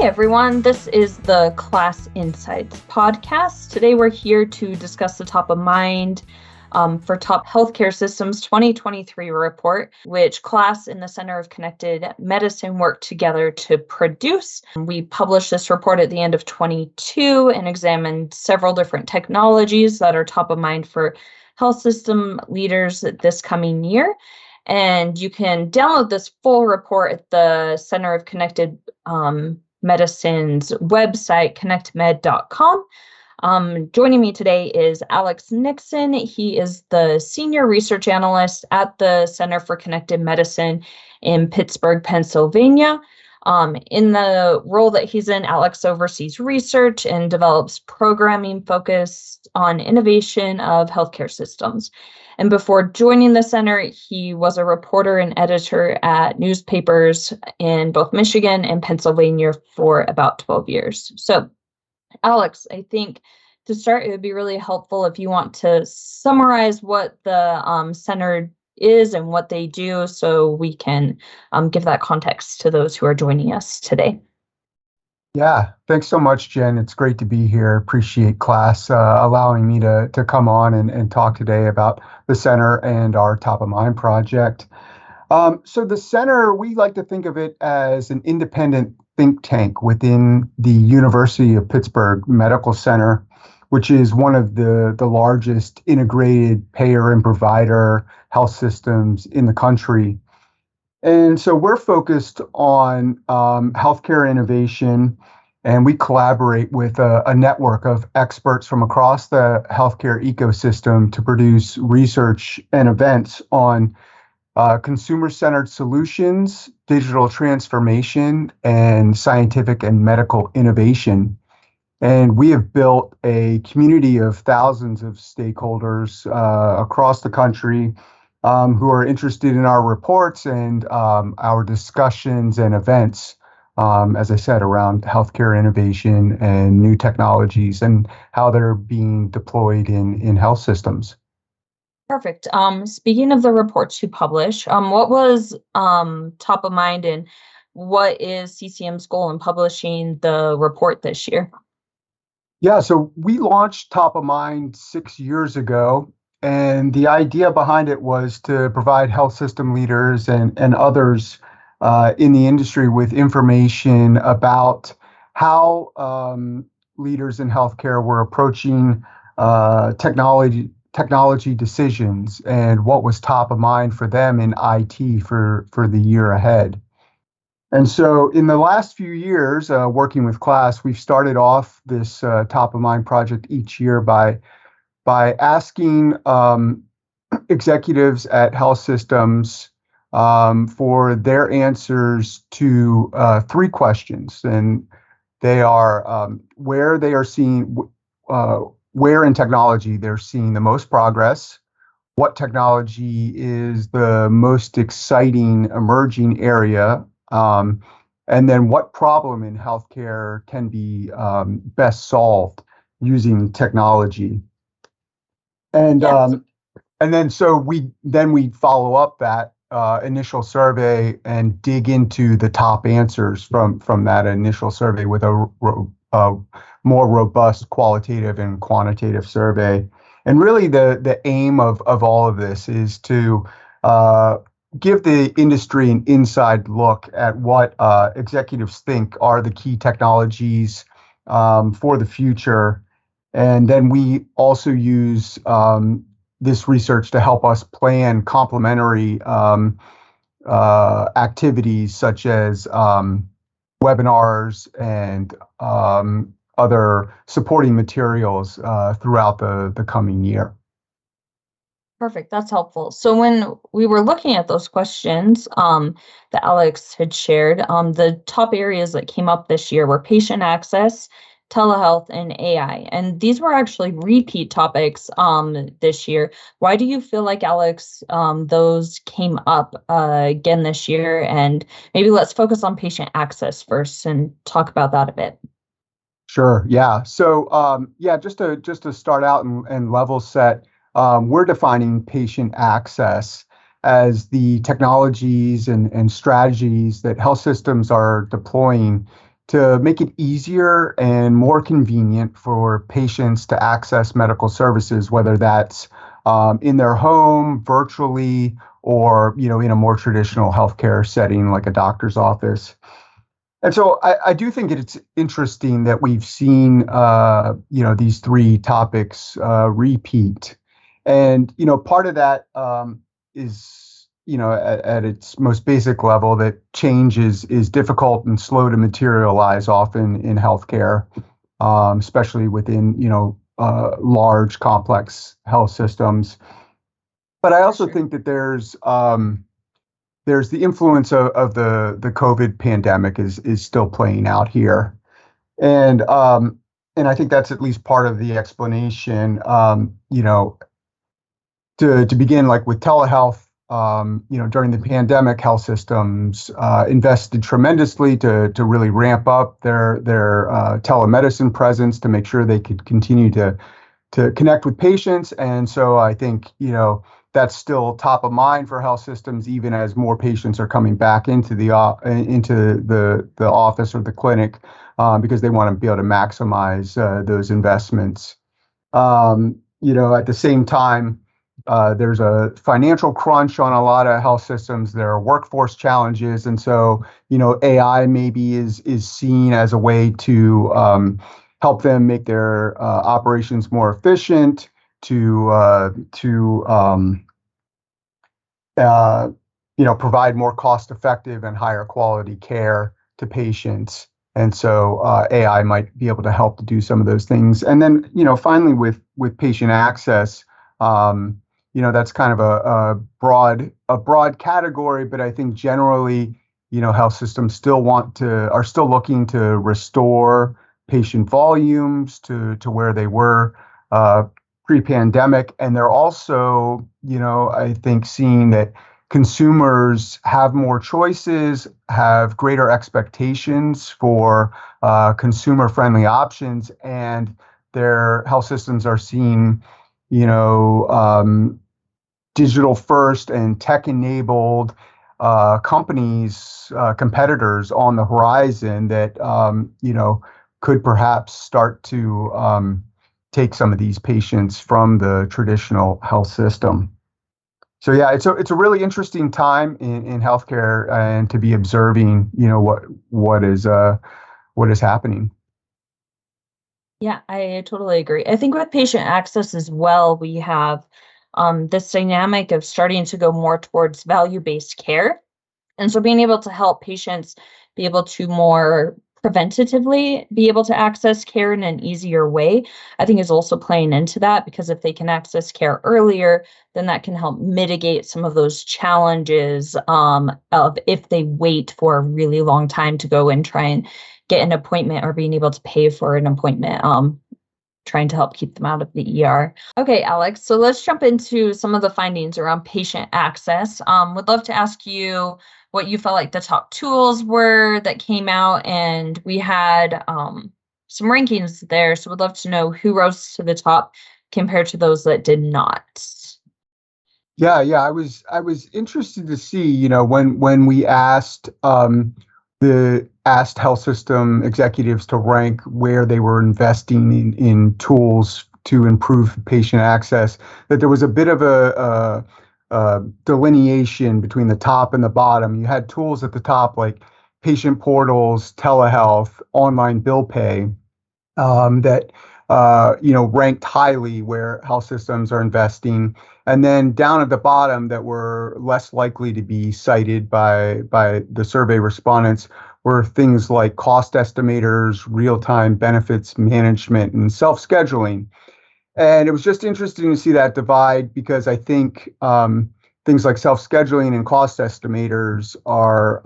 everyone. This is the KLAS Insights podcast. Today we're here to discuss the top of mind for Top Healthcare Systems 2023 report, which KLAS and the Center of Connected Medicine worked together to produce. We published this report at the end of 22 and examined several different technologies that are top of mind for health system leaders this coming year. And you can download this full report at the Center of Connected Medicine's website, connectmed.com. Joining me today is Alex Nixon. He is the Senior Research Analyst at the Center for Connected Medicine in Pittsburgh, Pennsylvania. In the role that he's in, Alex oversees research and develops programming focused on innovation of healthcare systems. And before joining the center, he was a reporter and editor at newspapers in both Michigan and Pennsylvania for about 12 years. So, Alex, I think to start, it would be really helpful if you want to summarize what the center is and what they do so we can give that context to those who are joining us today. Yeah, thanks so much, Jen. It's great to be here. Appreciate KLAS allowing me to come on and talk today about the center and our Top of Mind project. So the center, we like to think of it as an independent think tank within the University of Pittsburgh Medical Center, which is one of the largest integrated payer and provider health systems in the country. And so we're focused on healthcare innovation, and we collaborate with a network of experts from across the healthcare ecosystem to produce research and events on consumer-centered solutions, digital transformation, and scientific and medical innovation. And we have built a community of thousands of stakeholders across the country who are interested in our reports and our discussions and events, as I said, around healthcare innovation and new technologies and how they're being deployed in health systems. Perfect. Speaking of the reports you publish, what was top of mind and what is CCM's goal in publishing the report this year? Yeah, so we launched Top of Mind 6 years ago. And the idea behind it was to provide health system leaders and others in the industry with information about how leaders in healthcare were approaching technology decisions and what was top of mind for them in IT for the year ahead. And so in the last few years, working with KLAS, we've started off this Top of Mind project each year by asking executives at health systems for their answers to three questions. And they are where they are seeing, where in technology they're seeing the most progress, what technology is the most exciting emerging area, and then what problem in healthcare can be best solved using technology. And then so we follow up that initial survey and dig into the top answers from that initial survey with a more robust qualitative and quantitative survey. And really the aim of all of this is to give the industry an inside look at what executives think are the key technologies for the future. And then we also use this research to help us plan complementary activities such as webinars and other supporting materials throughout the coming year. Perfect. That's helpful. So when we were looking at those questions that Alex had shared, the top areas that came up this year were patient access, telehealth, and AI. And these were actually repeat topics this year. Why do you feel like, Alex, those came up again this year? And maybe let's focus on patient access first and talk about that a bit. Sure. Yeah. So just to start out and level set, we're defining patient access as the technologies and strategies that health systems are deploying to make it easier and more convenient for patients to access medical services, whether that's in their home, virtually, or in a more traditional healthcare setting like a doctor's office. And so I do think it's interesting that we've seen these three topics repeat, and part of that is at its most basic level that change is difficult and slow to materialize often in healthcare, especially within large complex health systems. But I also think that there's the influence of the COVID pandemic is still playing out here, and I think that's at least part of the explanation. To begin, like with telehealth, during the pandemic, health systems invested tremendously to really ramp up their telemedicine presence to make sure they could continue to connect with patients. And so I think, that's still top of mind for health systems, even as more patients are coming back into the office or the clinic, because they want to be able to maximize those investments. At the same time, there's a financial crunch on a lot of health systems. There are workforce challenges, and so AI maybe is seen as a way to help them make their operations more efficient, to provide more cost-effective and higher quality care to patients. And so AI might be able to help to do some of those things. And then finally with patient access, that's kind of a broad category, but I think generally health systems are still looking to restore patient volumes to where they were pre-pandemic. And they're also, I think, seeing that consumers have more choices, have greater expectations for consumer-friendly options, and their health systems are seeing, digital first and tech-enabled competitors on the horizon that, could perhaps start to take some of these patients from the traditional health system. So yeah, it's a really interesting time in healthcare, and to be observing, what is happening. Yeah, I totally agree. I think with patient access as well, we have this dynamic of starting to go more towards value-based care. And so being able to help patients be able to more preventatively be able to access care in an easier way, I think is also playing into that, because if they can access care earlier, then that can help mitigate some of those challenges of if they wait for a really long time to go and try and get an appointment, or being able to pay for an appointment, trying to help keep them out of the ER. Okay, Alex, so let's jump into some of the findings around patient access. Would love to ask you what you felt like the top tools were that came out, and we had some rankings there, so would love to know who rose to the top compared to those that did not. Yeah, I was interested to see, when we asked health system executives to rank where they were investing in tools to improve patient access, that there was a bit of a delineation between the top and the bottom. You had tools at the top like patient portals, telehealth, online bill pay, that ranked highly where health systems are investing, and then down at the bottom that were less likely to be cited by the survey respondents were things like cost estimators, real-time benefits management, and self-scheduling. And it was just interesting to see that divide, because I think things like self-scheduling and cost estimators are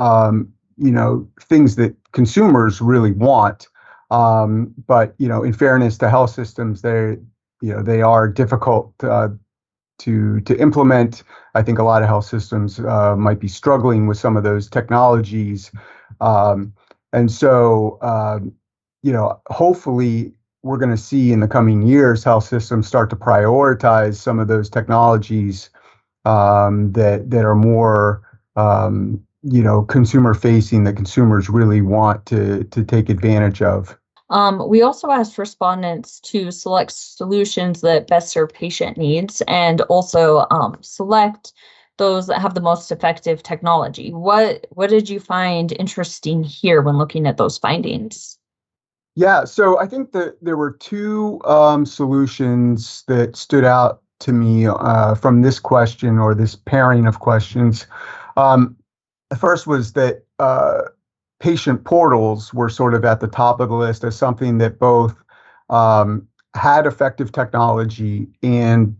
things that consumers really want. But in fairness to health systems, they are difficult to implement. I think a lot of health systems might be struggling with some of those technologies, and so hopefully we're going to see in the coming years health systems start to prioritize some of those technologies that are more consumer facing that consumers really want to take advantage of. We also asked respondents to select solutions that best serve patient needs and also select those that have the most effective technology. What did you find interesting here when looking at those findings? Yeah, so I think that there were two solutions that stood out to me from this question or this pairing of questions. Um, the first was that patient portals were sort of at the top of the list as something that both had effective technology and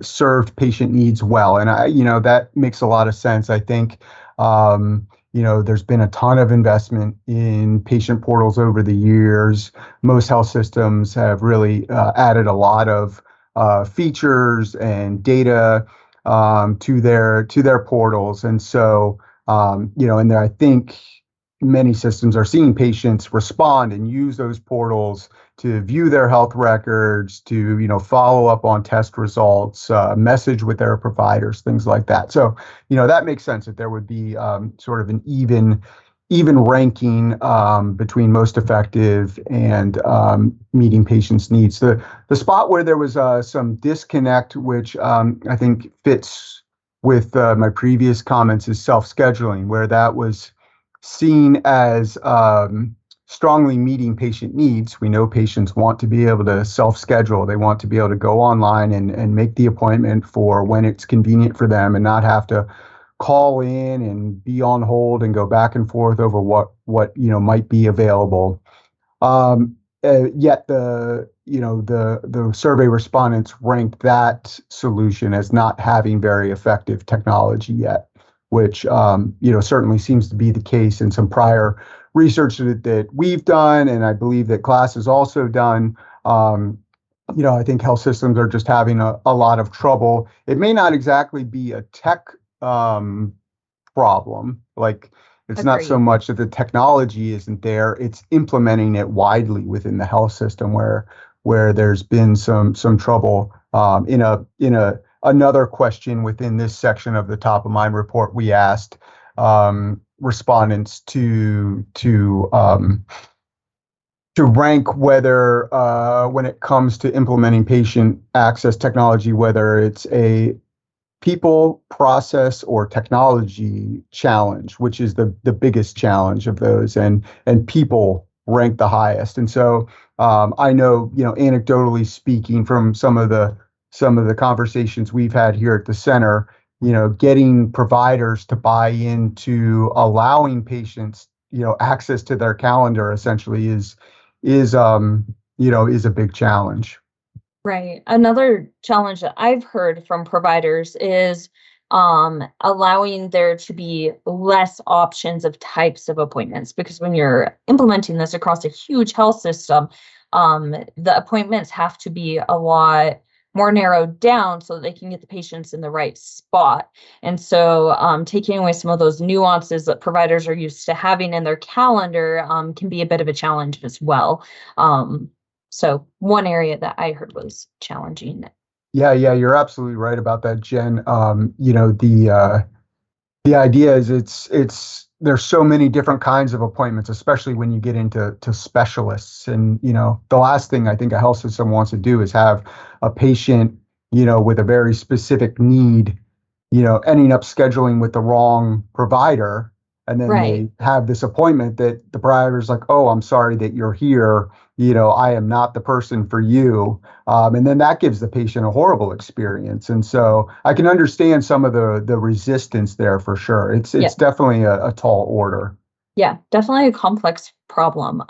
served patient needs well. And that makes a lot of sense. I think, there's been a ton of investment in patient portals over the years. Most health systems have really added a lot of features and data to their portals. And so, and I think many systems are seeing patients respond and use those portals to view their health records, to follow up on test results, message with their providers, things like that. So that makes sense that there would be sort of an even ranking between most effective and meeting patients' needs. The spot where there was some disconnect, which I think fits with my previous comments, is self-scheduling, where that was seen as strongly meeting patient needs. We know patients want to be able to self-schedule. They want to be able to go online and make the appointment for when it's convenient for them and not have to call in and be on hold and go back and forth over what might be available. Yet the survey respondents ranked that solution as not having very effective technology yet, which certainly seems to be the case in some prior research that we've done, and I believe that KLAS has also done. I think health systems are just having a lot of trouble. It may not exactly be a tech problem. Like, it's not so Agreed. much that the technology isn't there, it's implementing it widely within the health system where there's been some trouble. In another question within this section of the Top of Mind report, we asked respondents to rank whether, when it comes to implementing patient access technology, whether it's a people, process, or technology challenge, which is the biggest challenge of those, and people rank the highest. And so I know, anecdotally speaking, from some of the conversations we've had here at the center, getting providers to buy into allowing patients, access to their calendar essentially is a big challenge. Right. Another challenge that I've heard from providers is allowing there to be less options of types of appointments, because when you're implementing this across a huge health system, the appointments have to be a lot more narrowed down so that they can get the patients in the right spot. And so taking away some of those nuances that providers are used to having in their calendar can be a bit of a challenge as well. So one area that I heard was challenging. Yeah, you're absolutely right about that, Jen. The idea is it's there's so many different kinds of appointments, especially when you get into specialists. And the last thing I think a health system wants to do is have a patient, with a very specific need, ending up scheduling with the wrong provider. And then Right. they have this appointment that the provider's like, oh, I'm sorry that you're here. I am not the person for you. And then that gives the patient a horrible experience. And so I can understand some of the resistance there for sure. It's Yeah. definitely a tall order. Yeah, definitely a complex problem.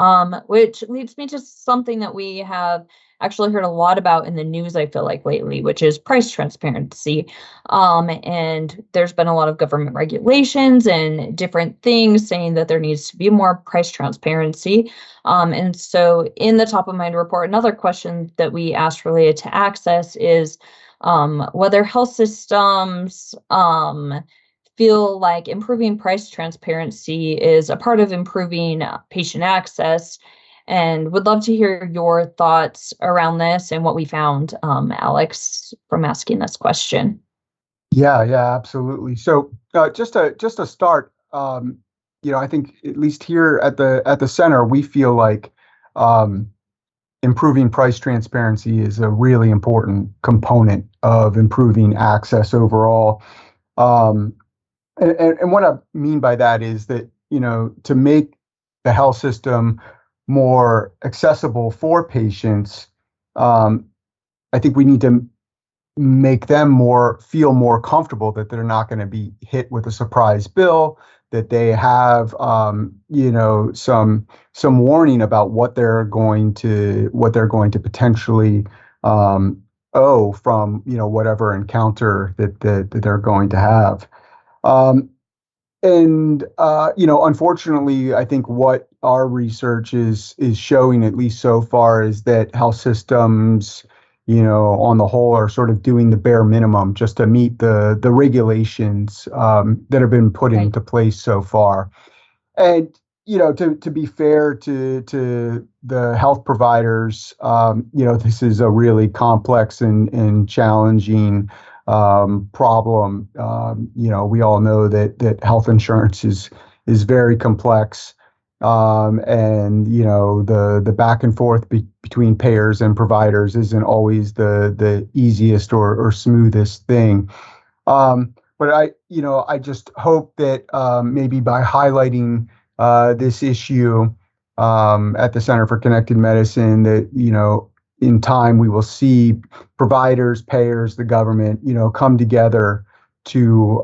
Which leads me to something that we have actually heard a lot about in the news, I feel like lately, which is price transparency. And there's been a lot of government regulations and different things saying that there needs to be more price transparency. And so in the Top of Mind report, another question that we asked related to access is whether health systems feel like improving price transparency is a part of improving patient access, and would love to hear your thoughts around this and what we found, Alex, from asking this question. Yeah, absolutely. So just to start, I think at least here at the center, we feel like um, improving price transparency is a really important component of improving access overall. Um, and what I mean by that is that, to make the health system more accessible for patients, um, I think we need to make them feel more comfortable that they're not going to be hit with a surprise bill, that they have some warning about what they're going to potentially owe from whatever encounter that they're going to have. Um, and unfortunately, I think what our research is showing, at least so far, is that health systems, on the whole, are sort of doing the bare minimum just to meet the regulations that have been put Right. into place so far. And to be fair to the health providers, this is a really complex and challenging problem. We all know that health insurance is very complex, and the back and forth between payers and providers isn't always the easiest or smoothest thing. But I just hope that maybe by highlighting this issue at the Center for Connected Medicine, that in time we will see providers, payers, the government, come together to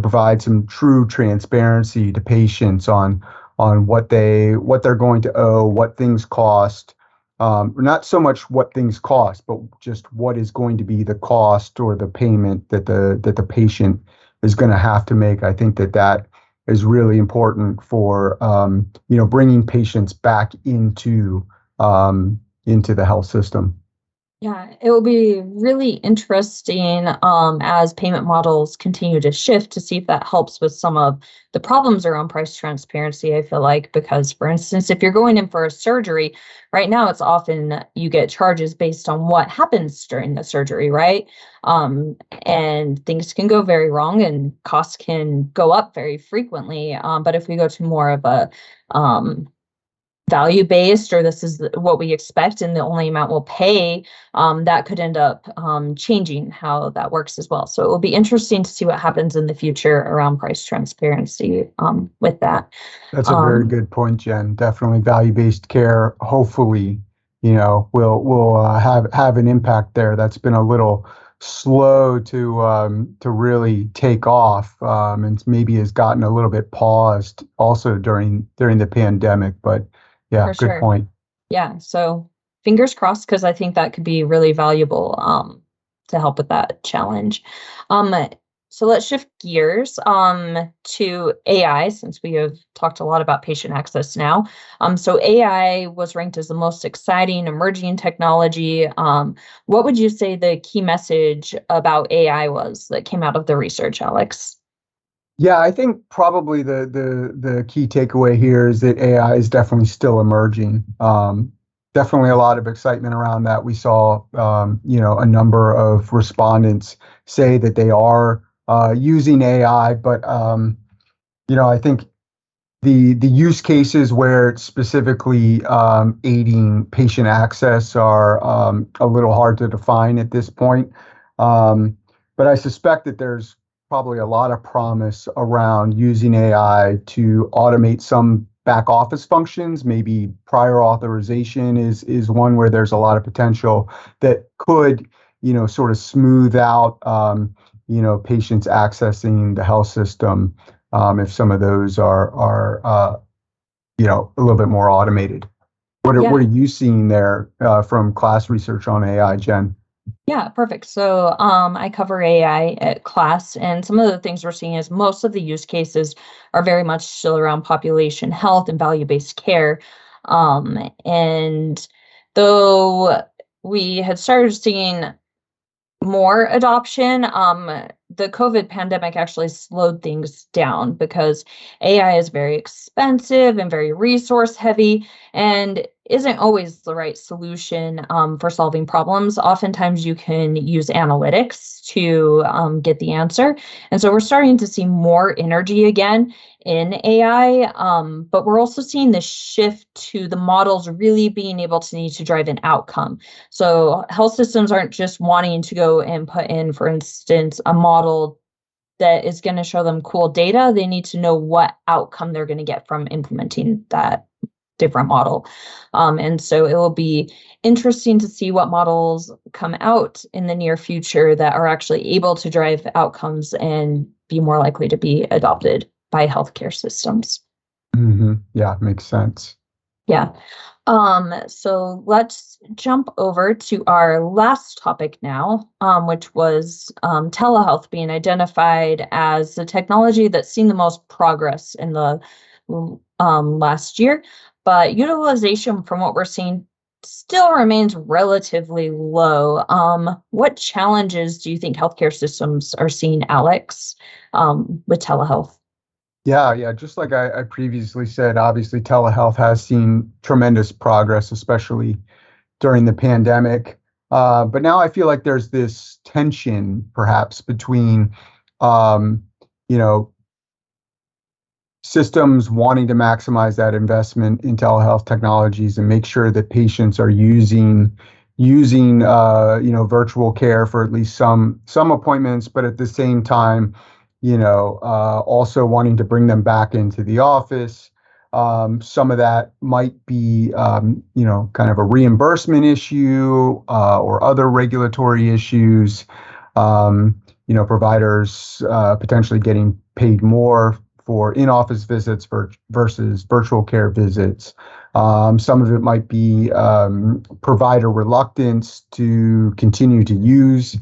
provide some true transparency to patients on what they're going to owe, what things cost, not so much what things cost, but just what is going to be the cost or the payment that the patient is going to have to make. I think that is really important for bringing patients back into the health system. Yeah, it will be really interesting as payment models continue to shift to see if that helps with some of the problems around price transparency. I feel like, because, for instance, if you're going in for a surgery, right now it's often you get charges based on what happens during the surgery, right? And things can go very wrong and costs can go up very frequently. But if we go to more of a value based, or this is what we expect and the only amount we'll pay, that could end up changing how that works as well. So it will be interesting to see what happens in the future around price transparency with that. That's a very Um, good point, Jen. Definitely value-based care. Hopefully, will have an impact there. That's been a little slow to really take off, and maybe has gotten a little bit paused also during the pandemic. But yeah, for good sure. point. Yeah. So fingers crossed, because I think that could be really valuable to help with that challenge. Um, so let's shift gears to AI, since we have talked a lot about patient access now. So AI was ranked as the most exciting emerging technology. What would you say the key message about AI was that came out of the research, Alex? Yeah, I think probably the key takeaway here is that AI is definitely still emerging. Definitely a lot of excitement around that. We saw, a number of respondents say that they are using AI, but I think the use cases where it's specifically aiding patient access are a little hard to define at this point. But I suspect that there's probably a lot of promise around using AI to automate some back office functions. Maybe prior authorization is one where there's a lot of potential that could, sort of smooth out, patients accessing the health system, if some of those are a little bit more automated. What are Yeah. you seeing there from KLAS research on AI, Jen? Yeah, perfect. So I cover AI at KLAS, and some of the things we're seeing is most of the use cases are very much still around population health and value-based care. And though we had started seeing more adoption, the COVID pandemic actually slowed things down because AI is very expensive and very resource heavy, and isn't always the right solution for solving problems. Oftentimes you can use analytics to get the answer. And so we're starting to see more energy again in AI, but we're also seeing this shift to the models really being able to need to drive an outcome. So health systems aren't just wanting to go and put in, for instance, a model that is going to show them cool data. They need to know what outcome they're going to get from implementing that different model. And so it will be interesting to see what models come out in the near future that are actually able to drive outcomes and be more likely to be adopted by healthcare systems. Yeah, makes sense. Yeah. So let's jump over to our last topic now, which was telehealth being identified as the technology that's seen the most progress in the last year. But utilization, from what we're seeing, still remains relatively low. What challenges do you think healthcare systems are seeing, Alex, with telehealth? Yeah. Just like I previously said, obviously telehealth has seen tremendous progress, especially during the pandemic. But now I feel like there's this tension, perhaps, between, um, you know, systems wanting to maximize that investment in telehealth technologies and make sure that patients are using virtual care for at least some appointments, but at the same time, also wanting to bring them back into the office. Some of that might be kind of a reimbursement issue or other regulatory issues. Providers potentially getting paid more for in-office visits versus virtual care visits. Some of it might be provider reluctance to continue to use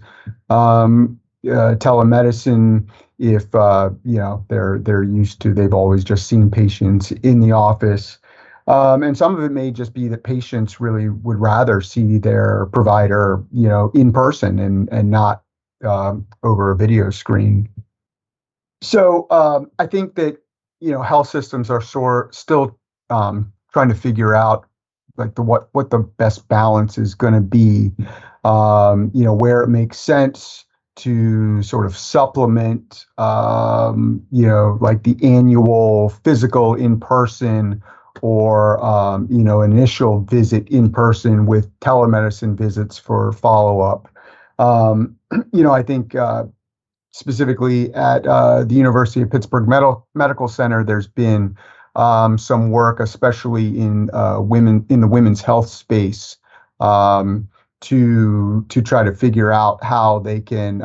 telemedicine if they're used to, they've always just seen patients in the office. And some of it may just be that patients really would rather see their provider, in person and not over a video screen. So I think that health systems are still trying to figure out like what the best balance is going to be. Where it makes sense to sort of supplement like the annual physical in person or initial visit in person with telemedicine visits for follow up. I think specifically at the University of Pittsburgh Medical Center, there's been some work, especially in the women's health space, to try to figure out how they can,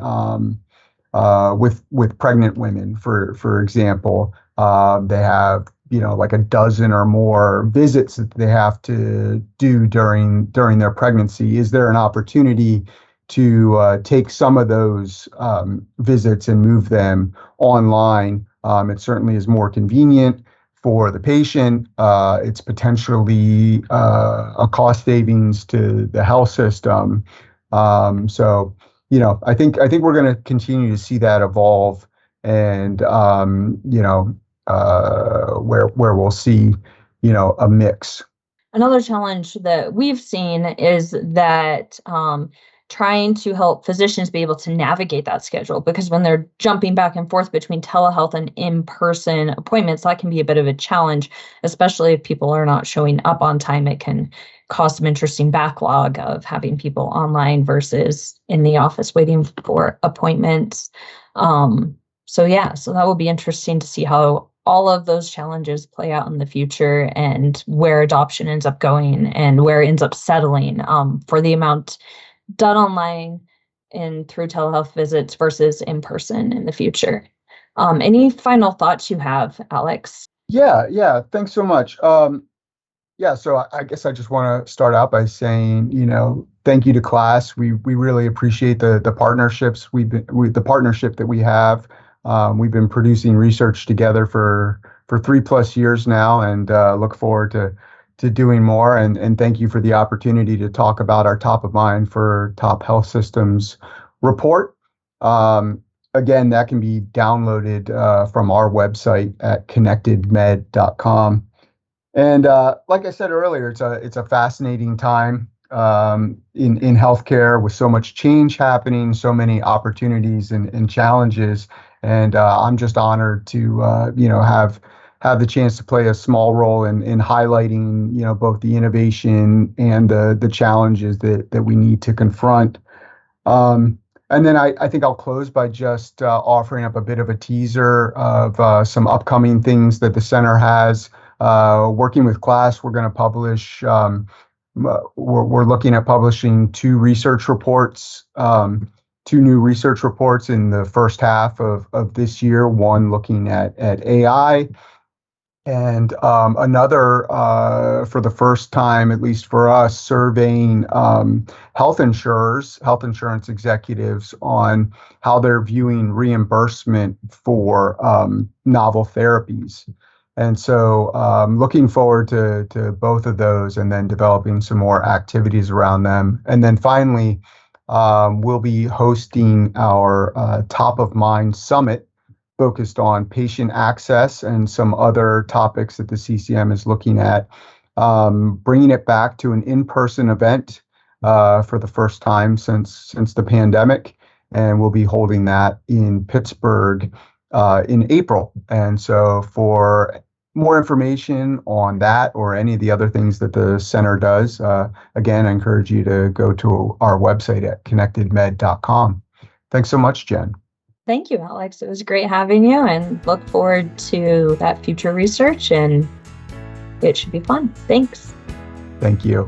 with pregnant women, for example, they have like a dozen or more visits that they have to do during their pregnancy. Is there an opportunity to take some of those visits and move them online? It certainly is more convenient for the patient. It's potentially a cost savings to the health system. So, I think we're going to continue to see that evolve, and where we'll see, a mix. Another challenge that we've seen is that trying to help physicians be able to navigate that schedule, because when they're jumping back and forth between telehealth and in-person appointments, that can be a bit of a challenge, especially if people are not showing up on time. It can cause some interesting backlog of having people online versus in the office waiting for appointments. So that will be interesting to see how all of those challenges play out in the future and where adoption ends up going and where it ends up settling for the amount done online and through telehealth visits versus in person in the future. Any final thoughts you have, Alex? Yeah. Thanks so much. So I guess I just want to start out by saying, thank you to KLAS. We really appreciate the partnerships the partnership that we have. We've been producing research together for 3+ years now, and look forward to doing more. And thank you for the opportunity to talk about our top of mind for Top Health Systems report. Again, that can be downloaded from our website at connectedmed.com. And like I said earlier, it's a fascinating time in healthcare with so much change happening, so many opportunities and challenges. And I'm just honored to have the chance to play a small role in highlighting both the innovation and the challenges that we need to confront. Um, and then I think I'll close by just offering up a bit of a teaser of some upcoming things that the center has. Working with KLAS, we're going to publish, we're looking at publishing two new research reports in the first half of this year, one looking at AI, and another, for the first time, at least for us, surveying health insurance executives on how they're viewing reimbursement for novel therapies. And so looking forward to both of those and then developing some more activities around them. And then finally, we'll be hosting our Top of Mind Summit focused on patient access and some other topics that the CCM is looking at, bringing it back to an in-person event for the first time since the pandemic, and we'll be holding that in Pittsburgh in April. And so, for more information on that or any of the other things that the center does, again, I encourage you to go to our website at connectedmed.com. Thanks so much, Jen. Thank you, Alex. It was great having you, and look forward to that future research, and it should be fun. Thanks. Thank you.